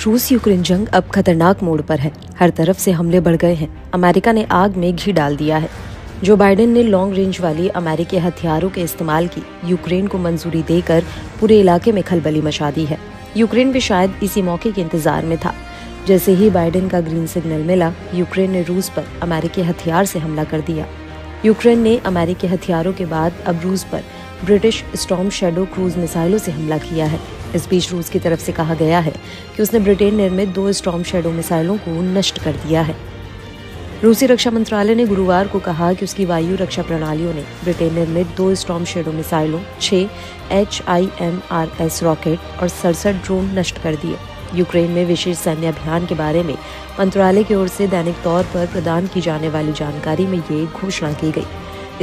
रूस यूक्रेन जंग अब खतरनाक मोड़ पर है। हर तरफ से हमले बढ़ गए हैं। अमेरिका ने आग में घी डाल दिया है। जो बाइडेन ने लॉन्ग रेंज वाली अमेरिकी हथियारों के इस्तेमाल की यूक्रेन को मंजूरी देकर पूरे इलाके में खलबली मचा दी है। यूक्रेन भी शायद इसी मौके के इंतजार में था। जैसे ही बाइडेन का ग्रीन सिग्नल मिला, यूक्रेन ने रूस पर अमेरिकी हथियार से हमला कर दिया। यूक्रेन ने अमेरिकी हथियारों के बाद अब रूस पर ब्रिटिश स्टॉर्म शैडो क्रूज मिसाइलों से हमला किया है। इस बीच रूस की तरफ से कहा गया है कि उसने ब्रिटेन निर्मित 2 स्टॉर्म शैडो मिसाइलों को नष्ट कर दिया है। रूसी रक्षा मंत्रालय ने गुरुवार को कहा कि उसकी वायु रक्षा प्रणालियों ने ब्रिटेन निर्मित 2 स्टॉर्म शैडो मिसाइलों, 6 HIMARS रॉकेट और 67 ड्रोन नष्ट कर दिए। यूक्रेन में विशेष सैन्य अभियान के बारे में मंत्रालय की ओर से दैनिक तौर पर प्रदान की जाने वाली जानकारी में ये घोषणा की गई।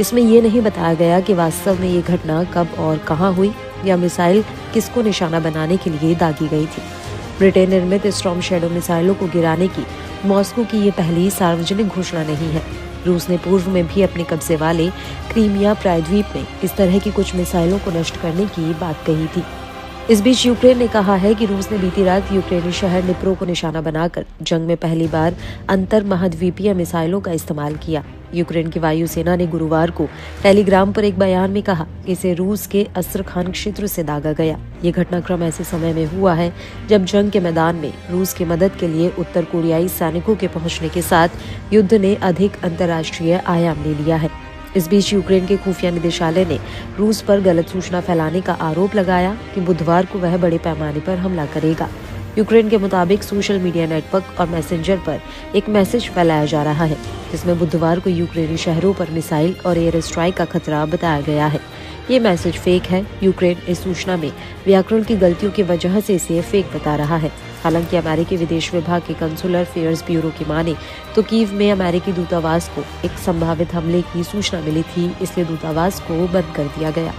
इसमें यह नहीं बताया गया कि वास्तव में ये घटना कब और कहां हुई या मिसाइल किसको निशाना बनाने के लिए दागी गई थी। ब्रिटेन निर्मित स्टॉर्म शैडो मिसाइलों को गिराने की मॉस्को की ये पहली सार्वजनिक घोषणा नहीं है। रूस ने पूर्व में भी अपने कब्जे वाले क्रीमिया प्रायद्वीप में इस तरह की कुछ मिसाइलों को नष्ट करने की बात कही थी। इस बीच यूक्रेन ने कहा है कि रूस ने बीती रात यूक्रेनी शहर निप्रो को निशाना बनाकर जंग में पहली बार अंतर महाद्वीपीय मिसाइलों का इस्तेमाल किया। यूक्रेन की वायुसेना ने गुरुवार को टेलीग्राम पर एक बयान में कहा कि इसे रूस के अस्त्रखान क्षेत्र से दागा गया। ये घटनाक्रम ऐसे समय में हुआ है जब जंग के मैदान में रूस की मदद के लिए उत्तर कोरियाई सैनिकों के पहुंचने के साथ युद्ध ने अधिक अंतर्राष्ट्रीय आयाम ले लिया है। इस बीच यूक्रेन के खुफिया निदेशालय ने रूस पर गलत सूचना फैलाने का आरोप लगाया कि बुधवार को वह बड़े पैमाने पर हमला करेगा। यूक्रेन के मुताबिक सोशल मीडिया नेटवर्क और मैसेंजर पर एक मैसेज फैलाया जा रहा है जिसमें बुधवार को यूक्रेनी शहरों पर मिसाइल और एयर स्ट्राइक का खतरा बताया गया है। ये मैसेज फेक है। यूक्रेन इस सूचना में व्याकरण की गलतियों की वजह से इसे फेक बता रहा है। हालांकि अमेरिकी विदेश विभाग के कंसुलर अफेयर्स ब्यूरो की माने तो कीव में अमेरिकी दूतावास को एक संभावित हमले की सूचना मिली थी, इसलिए दूतावास को बंद कर दिया गया।